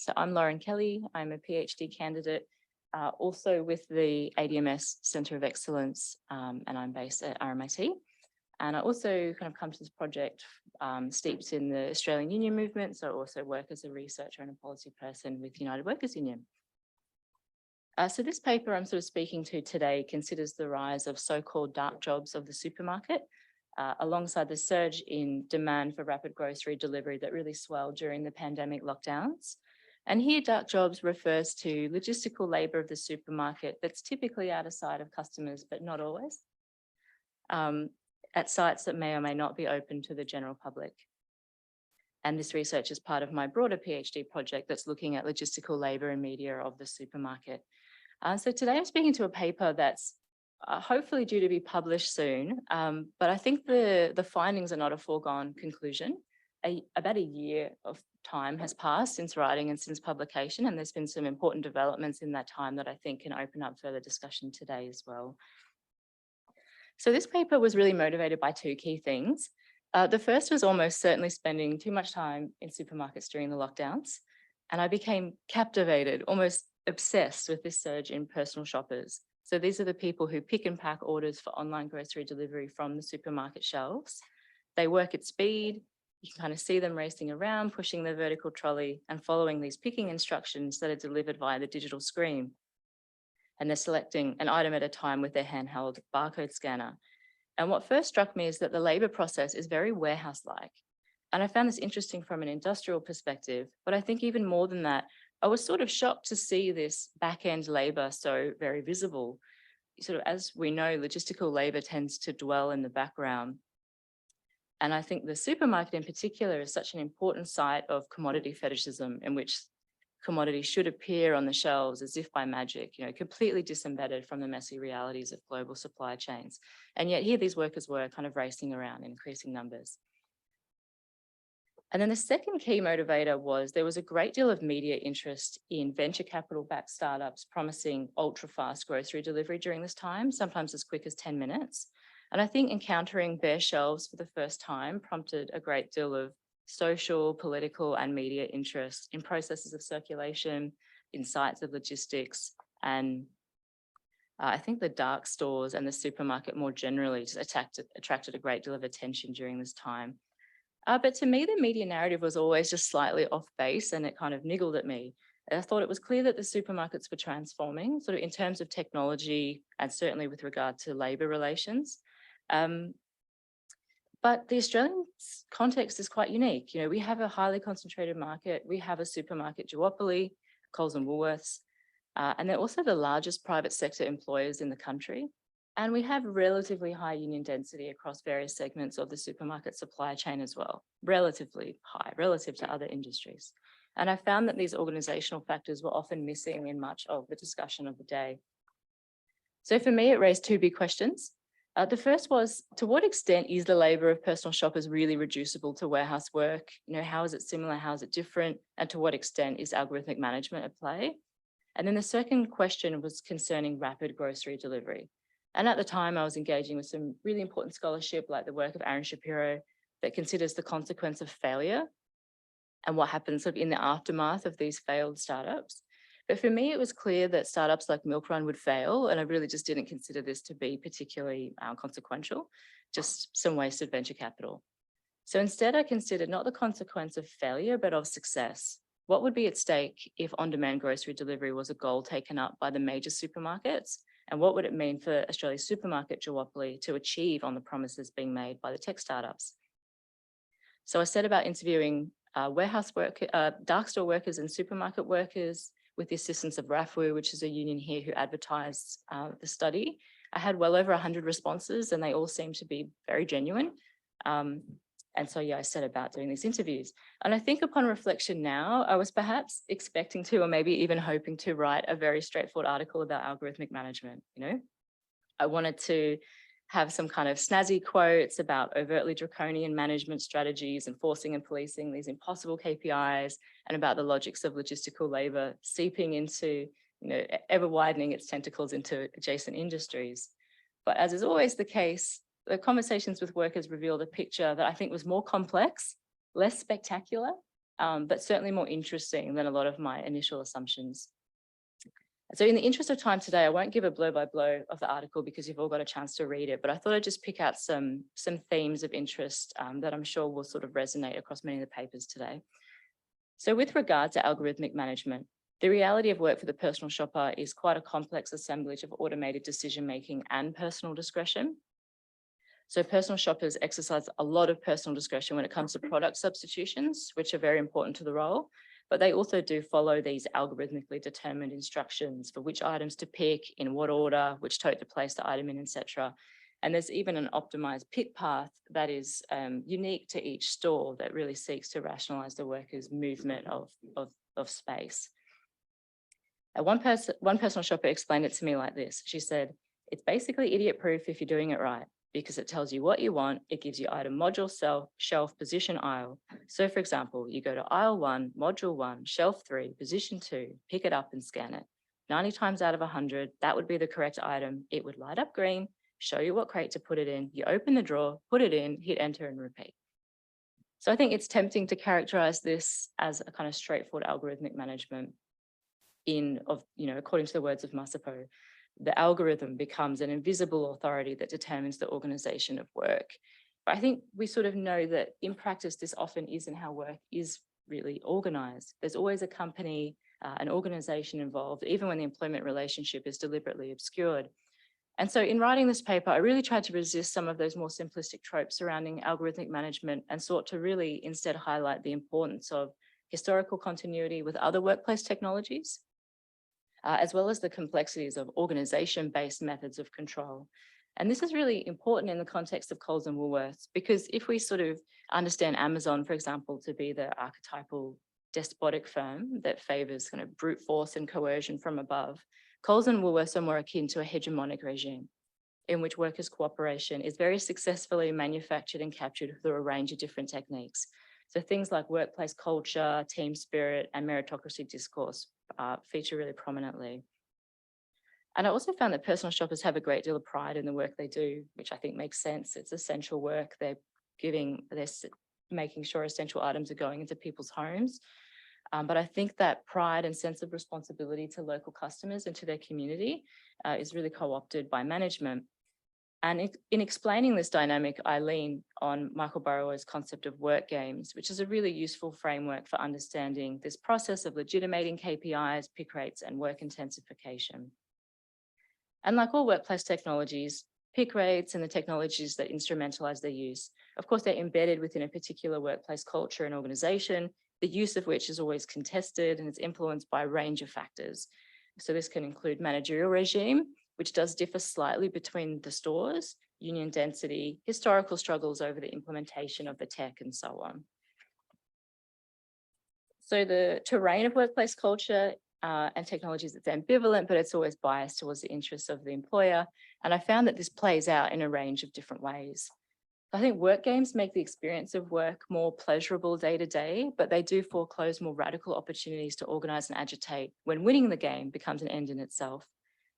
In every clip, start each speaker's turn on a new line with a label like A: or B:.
A: So I'm Lauren Kelly. I'm a PhD candidate, also with the ADMS Centre of Excellence, and I'm based at RMIT. And I also kind of come to this project steeped in the Australian union movement, so I also work as a researcher and a policy person with United Workers Union. So this paper I'm sort of speaking to today considers the rise of so-called dark jobs of the supermarket, alongside the surge in demand for rapid grocery delivery that really swelled during the pandemic lockdowns. And here dark jobs refers to logistical labour of the supermarket that's typically out of sight of customers, but not always, at sites that may or may not be open to the general public. And this research is part of my broader PhD project that's looking at logistical labour and media of the supermarket. So today I'm speaking to a paper that's hopefully due to be published soon, but I think the findings are not a foregone conclusion. About a year of time has passed since writing and since publication, and there's been some important developments in that time that I think can open up further discussion today as well. So this paper was really motivated by two key things. The first was almost certainly spending too much time in supermarkets during the lockdowns, and I became captivated, almost obsessed with this surge in personal shoppers. So these are the people who pick and pack orders for online grocery delivery from the supermarket shelves. They work at speed. You can kind of see them racing around, pushing their vertical trolley and following these picking instructions that are delivered via the digital screen. And they're selecting an item at a time with their handheld barcode scanner. And what first struck me is that the labour process is very warehouse-like. And I found this interesting from an industrial perspective, but I think even more than that, I was sort of shocked to see this back-end labour so very visible. Sort of, as we know, logistical labour tends to dwell in the background. And I think the supermarket in particular is such an important site of commodity fetishism, in which commodities should appear on the shelves as if by magic, completely disembedded from the messy realities of global supply chains. And yet here these workers were kind of racing around in increasing numbers. And then the second key motivator was there was a great deal of media interest in venture capital-backed startups promising ultra-fast grocery delivery during this time, sometimes as quick as 10 minutes. And I think encountering bare shelves for the first time prompted a great deal of social, political, and media interest in processes of circulation, in sites of logistics, and I think the dark stores and the supermarket more generally just attracted a great deal of attention during this time. But to me, the media narrative was always just slightly off base, and it kind of niggled at me. I thought it was clear that the supermarkets were transforming, sort of in terms of technology and certainly with regard to labour relations. But the Australian context is quite unique. We have a highly concentrated market. We have a supermarket duopoly, Coles and Woolworths, and they're also the largest private sector employers in the country. And we have relatively high union density across various segments of the supermarket supply chain as well, relatively high relative to other industries. And I found that these organisational factors were often missing in much of the discussion of the day. So for me, it raised two big questions. The first was, to what extent is the labour of personal shoppers really reducible to warehouse work? How is it similar? How is it different? And to what extent is algorithmic management at play? And then the second question was concerning rapid grocery delivery. And at the time, I was engaging with some really important scholarship, like the work of Aaron Shapiro, that considers the consequence of failure and what happens sort of in the aftermath of these failed startups. But for me, it was clear that startups like Milk Run would fail, and I really just didn't consider this to be particularly consequential, just some wasted venture capital. So instead, I considered not the consequence of failure, but of success. What would be at stake if on-demand grocery delivery was a goal taken up by the major supermarkets? And what would it mean for Australia's supermarket duopoly to achieve on the promises being made by the tech startups? So I set about interviewing dark store workers and supermarket workers with the assistance of RAFWU, which is a union here who advertised the study. I had well over 100 responses, and they all seemed to be very genuine. And so, I set about doing these interviews. And I think upon reflection now, I was perhaps expecting to, or maybe even hoping to, write a very straightforward article about algorithmic management. I wanted to have some kind of snazzy quotes about overtly draconian management strategies, enforcing and policing these impossible KPIs, and about the logics of logistical labour seeping into, ever widening its tentacles into adjacent industries. But as is always the case, the conversations with workers revealed a picture that I think was more complex, less spectacular, but certainly more interesting than a lot of my initial assumptions. So in the interest of time today, I won't give a blow-by-blow of the article because you've all got a chance to read it, but I thought I'd just pick out some themes of interest that I'm sure will sort of resonate across many of the papers today. So with regard to algorithmic management, the reality of work for the personal shopper is quite a complex assemblage of automated decision-making and personal discretion. So personal shoppers exercise a lot of personal discretion when it comes to product substitutions, which are very important to the role, but they also do follow these algorithmically determined instructions for which items to pick, in what order, which tote to place the item in, etc. And there's even an optimized pick path that is unique to each store that really seeks to rationalize the worker's movement of space. One personal shopper explained it to me like this. She said, "It's basically idiot-proof if you're doing it right, because it tells you what you want, it gives you item module, shelf, position, aisle. So for example, you go to aisle 1, module 1, shelf 3, position 2, pick it up and scan it. 90 times out of 100, that would be the correct item. It would light up green, show you what crate to put it in, you open the drawer, put it in, hit enter and repeat." So I think it's tempting to characterize this as a kind of straightforward algorithmic management according to the words of Masapo. The algorithm becomes an invisible authority that determines the organization of work. But I think we sort of know that in practice, this often isn't how work is really organized. There's always a company, an organization involved, even when the employment relationship is deliberately obscured. And so in writing this paper, I really tried to resist some of those more simplistic tropes surrounding algorithmic management and sought to really instead highlight the importance of historical continuity with other workplace technologies, as well as the complexities of organization-based methods of control. And this is really important in the context of Coles and Woolworths, because if we sort of understand Amazon, for example, to be the archetypal despotic firm that favors kind of brute force and coercion from above, Coles and Woolworths are more akin to a hegemonic regime in which workers' cooperation is very successfully manufactured and captured through a range of different techniques. So things like workplace culture, team spirit, and meritocracy discourse feature really prominently. And I also found that personal shoppers have a great deal of pride in the work they do, which I think makes sense. It's essential work. They're making sure essential items are going into people's homes. But I think that pride and sense of responsibility to local customers and to their community is really co-opted by management. And in explaining this dynamic, I lean on Michael Burrower's concept of work games, which is a really useful framework for understanding this process of legitimating KPIs, pick rates, and work intensification. And like all workplace technologies, pick rates and the technologies that instrumentalize their use, of course, they're embedded within a particular workplace culture and organization, the use of which is always contested and it's influenced by a range of factors. So this can include managerial regime, which does differ slightly between the stores, union density, historical struggles over the implementation of the tech, and so on. So the terrain of workplace culture and technologies, it's ambivalent, but it's always biased towards the interests of the employer. And I found that this plays out in a range of different ways. I think work games make the experience of work more pleasurable day to day, but they do foreclose more radical opportunities to organize and agitate when winning the game becomes an end in itself.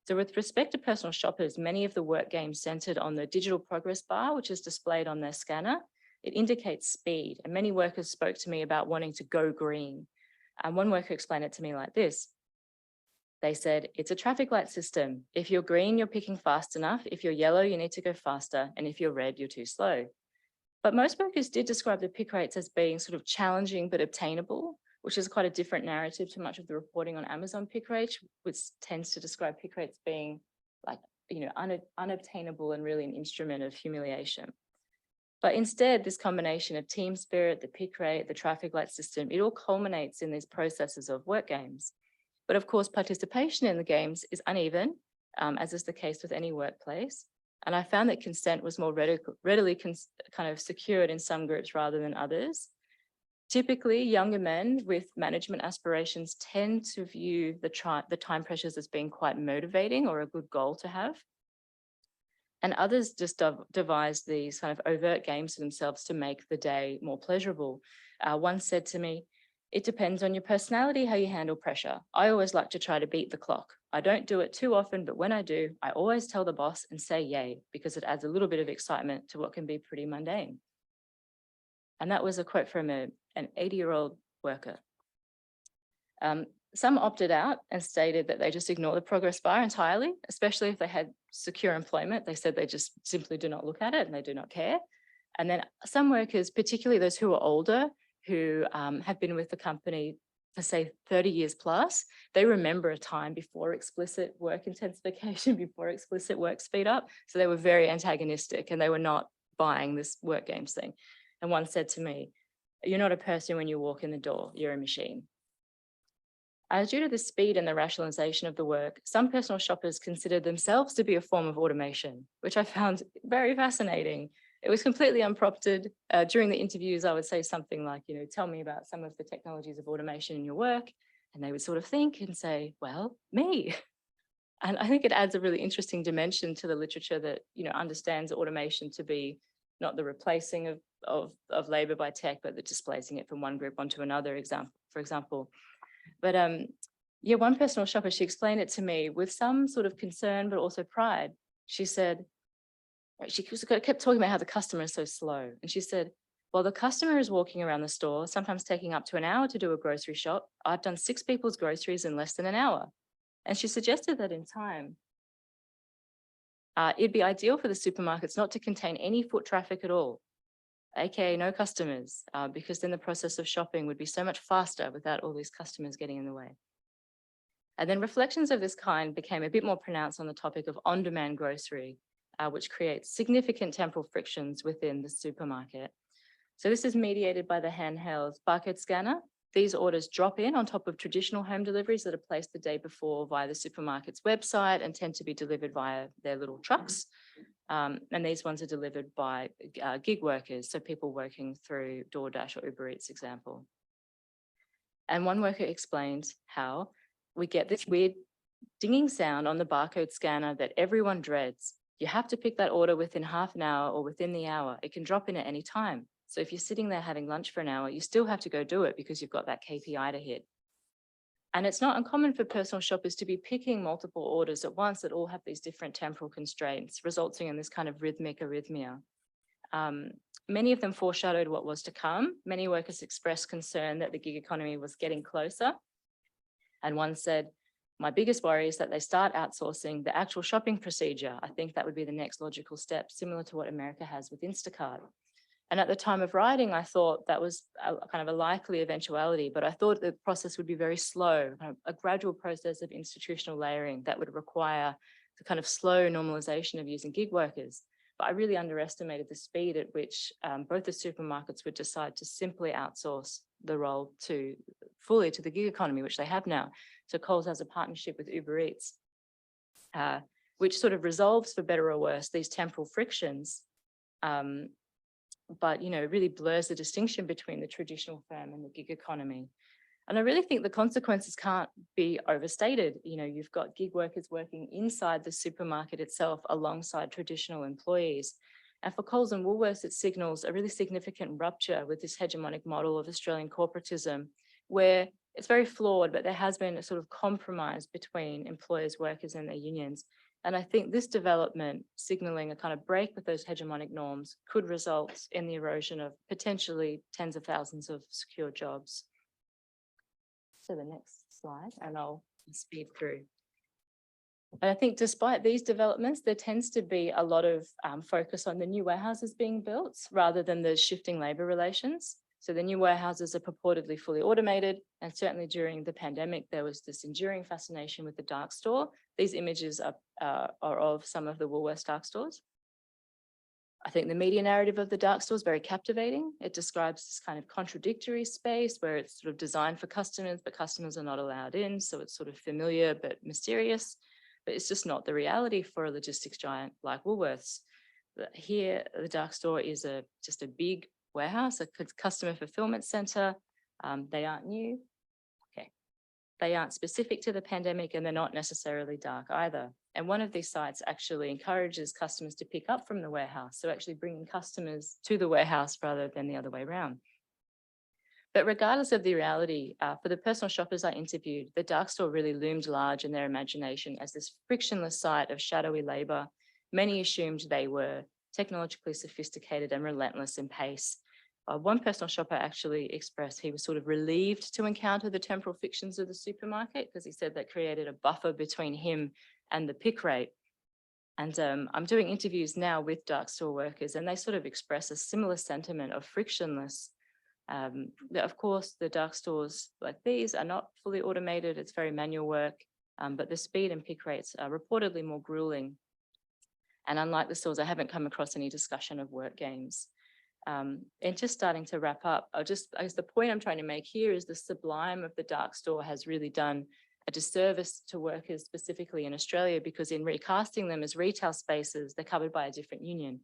A: So with respect to personal shoppers, many of the work games centered on the digital progress bar, which is displayed on their scanner. It indicates speed, and many workers spoke to me about wanting to go green. And one worker explained it to me like this. They said, "It's a traffic light system. If you're green, you're picking fast enough. If you're yellow, you need to go faster. And if you're red, you're too slow." But most workers did describe the pick rates as being sort of challenging but obtainable, which is quite a different narrative to much of the reporting on Amazon pick rates, which tends to describe pick rates being like, unobtainable and really an instrument of humiliation. But instead, this combination of team spirit, the pick rate, the traffic light system, it all culminates in these processes of work games. But of course, participation in the games is uneven, as is the case with any workplace. And I found that consent was more readily kind of secured in some groups rather than others. Typically, younger men with management aspirations tend to view the time pressures as being quite motivating or a good goal to have. And others just devise these kind of overt games for themselves to make the day more pleasurable. One said to me, "It depends on your personality, how you handle pressure. I always like to try to beat the clock. I don't do it too often, but when I do, I always tell the boss and say yay, because it adds a little bit of excitement to what can be pretty mundane." And that was a quote from an 80-year-old worker. Some opted out and stated that they just ignore the progress bar entirely, especially if they had secure employment. They said they just simply do not look at it and they do not care. And then some workers, particularly those who are older, who have been with the company for say 30 years plus, they remember a time before explicit work intensification, before explicit work speed up. So they were very antagonistic and they were not buying this work games thing. And one said to me, "You're not a person when you walk in the door, you're a machine." Due to the speed and the rationalization of the work, some personal shoppers considered themselves to be a form of automation, which I found very fascinating. It was completely unprompted. During the interviews, I would say something like, tell me about some of the technologies of automation in your work. And they would sort of think and say, well, me. And I think it adds a really interesting dimension to the literature that, understands automation to be not the replacing of labor by tech, but the displacing it from one group onto another, for example. But one personal shopper, she explained it to me with some sort of concern, but also pride. She said, she kept talking about how the customer is so slow. And she said, well, the customer is walking around the store, sometimes taking up to an hour to do a grocery shop. I've done 6 people's groceries in less than an hour. And she suggested that in time, it'd be ideal for the supermarkets not to contain any foot traffic at all, aka no customers, because then the process of shopping would be so much faster without all these customers getting in the way. And then reflections of this kind became a bit more pronounced on the topic of on-demand grocery, which creates significant temporal frictions within the supermarket. So this is mediated by the handheld barcode scanner. These orders drop in on top of traditional home deliveries that are placed the day before via the supermarket's website and tend to be delivered via their little trucks. And these ones are delivered by gig workers, so people working through DoorDash or Uber Eats example. And one worker explained how we get this weird dinging sound on the barcode scanner that everyone dreads. You have to pick that order within half an hour or within the hour. It can drop in at any time. So if you're sitting there having lunch for an hour, you still have to go do it because you've got that KPI to hit. And it's not uncommon for personal shoppers to be picking multiple orders at once that all have these different temporal constraints, resulting in this kind of rhythmic arrhythmia. Many of them foreshadowed what was to come. Many workers expressed concern that the gig economy was getting closer. And one said, my biggest worry is that they start outsourcing the actual shopping procedure. I think that would be the next logical step, similar to what America has with Instacart. And at the time of writing, I thought that was kind of a likely eventuality, but I thought the process would be very slow, a gradual process of institutional layering that would require the kind of slow normalization of using gig workers. But I really underestimated the speed at which both the supermarkets would decide to simply outsource the role fully to the gig economy, which they have now. So Coles has a partnership with Uber Eats, which sort of resolves, for better or worse, these temporal frictions, but really blurs the distinction between the traditional firm and the gig economy. And I really think the consequences can't be overstated. You've got gig workers working inside the supermarket itself alongside traditional employees. And for Coles and Woolworths, it signals a really significant rupture with this hegemonic model of Australian corporatism, where it's very flawed, but there has been a sort of compromise between employers, workers, and their unions. And I think this development, signalling a kind of break with those hegemonic norms, could result in the erosion of potentially tens of thousands of secure jobs. So the next slide, and I'll speed through. But I think despite these developments, there tends to be a lot of focus on the new warehouses being built rather than the shifting labour relations. So the new warehouses are purportedly fully automated, and certainly during the pandemic, there was this enduring fascination with the dark store. These images are of some of the Woolworths dark stores. I think the media narrative of the dark store is very captivating. It describes this kind of contradictory space where it's sort of designed for customers, but customers are not allowed in. So it's sort of familiar but mysterious, but it's just not the reality for a logistics giant like Woolworths. Here, the dark store is just a big warehouse, a customer fulfillment center. They aren't new. Okay. They aren't specific to the pandemic, and they're not necessarily dark either. And one of these sites actually encourages customers to pick up from the warehouse, so actually bringing customers to the warehouse rather than the other way around. But regardless of the reality, for the personal shoppers I interviewed, the dark store really loomed large in their imagination as this frictionless site of shadowy labour. Many assumed they were technologically sophisticated and relentless in pace. One personal shopper actually expressed he was sort of relieved to encounter the temporal fictions of the supermarket because he said that created a buffer between him and the pick rate. And I'm doing interviews now with dark store workers, and they sort of express a similar sentiment of frictionless. Of course, the dark stores like these are not fully automated. It's very manual work, but the speed and pick rates are reportedly more grueling. And unlike the stores, I haven't come across any discussion of work games. And just starting to wrap up, I guess the point I'm trying to make here is the sublime of the dark store has really done a disservice to workers specifically in Australia, because in recasting them as retail spaces, they're covered by a different union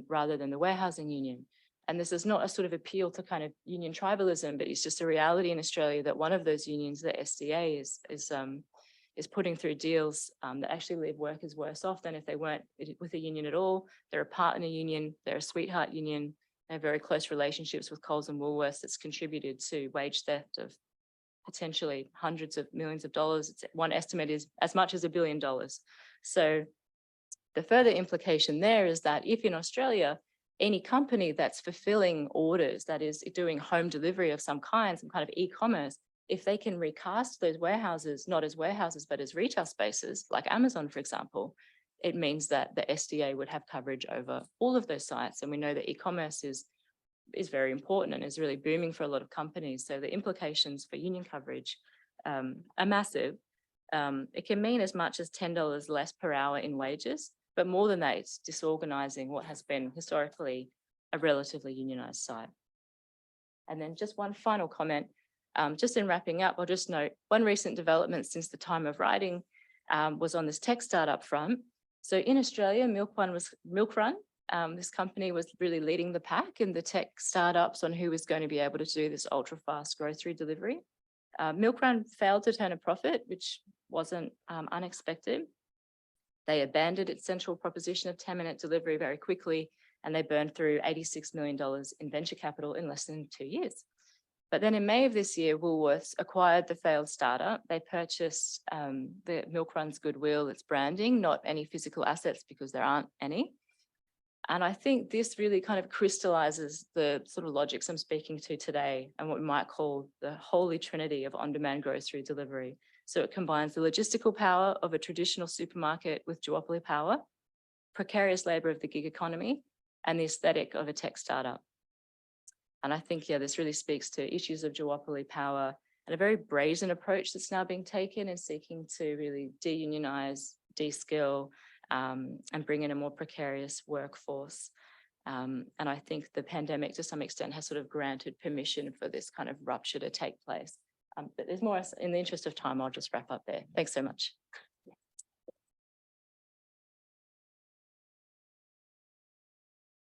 A: rather than the warehousing union. And this is not a sort of appeal to kind of union tribalism, but it's just a reality in Australia that one of those unions, the SDA, is putting through deals that actually leave workers worse off than if they weren't with a union at all. They're a partner union, they're a sweetheart union, they have very close relationships with Coles and Woolworths that's contributed to wage theft of potentially hundreds of millions of dollars. One estimate is as much as $1 billion. So the further implication there is that if in Australia, any company that's fulfilling orders, that is doing home delivery of some kind of e-commerce, if they can recast those warehouses, not as warehouses, but as retail spaces, like Amazon, for example, it means that the SDA would have coverage over all of those sites. And we know that e-commerce is very important and is really booming for a lot of companies. So the implications for union coverage are massive. It can mean as much as $10 less per hour in wages, but more than that, it's disorganizing what has been historically a relatively unionized site. And then just one final comment. Just in wrapping up, I'll just note one recent development since the time of writing was on this tech startup front. So in Australia, Milk Run, this company was really leading the pack in the tech startups on who was going to be able to do this ultra fast grocery delivery. Milk Run failed to turn a profit, which wasn't unexpected. They abandoned its central proposition of 10-minute delivery very quickly, and they burned through $86 million in venture capital in less than 2 years. But then in May of this year, Woolworths acquired the failed startup. They purchased the Milk Run's goodwill, its branding, not any physical assets because there aren't any. And I think this really kind of crystallizes the sort of logics I'm speaking to today and what we might call the holy trinity of on-demand grocery delivery. So it combines the logistical power of a traditional supermarket with duopoly power, precarious labor of the gig economy, and the aesthetic of a tech startup. And I think, yeah, this really speaks to issues of duopoly power and a very brazen approach that's now being taken in seeking to really de-unionize, de-skill, and bring in a more precarious workforce. And I think the pandemic, to some extent, has sort of granted permission for this kind of rupture to take place. But there's more, in the interest of time, I'll just wrap up there. Thanks so much.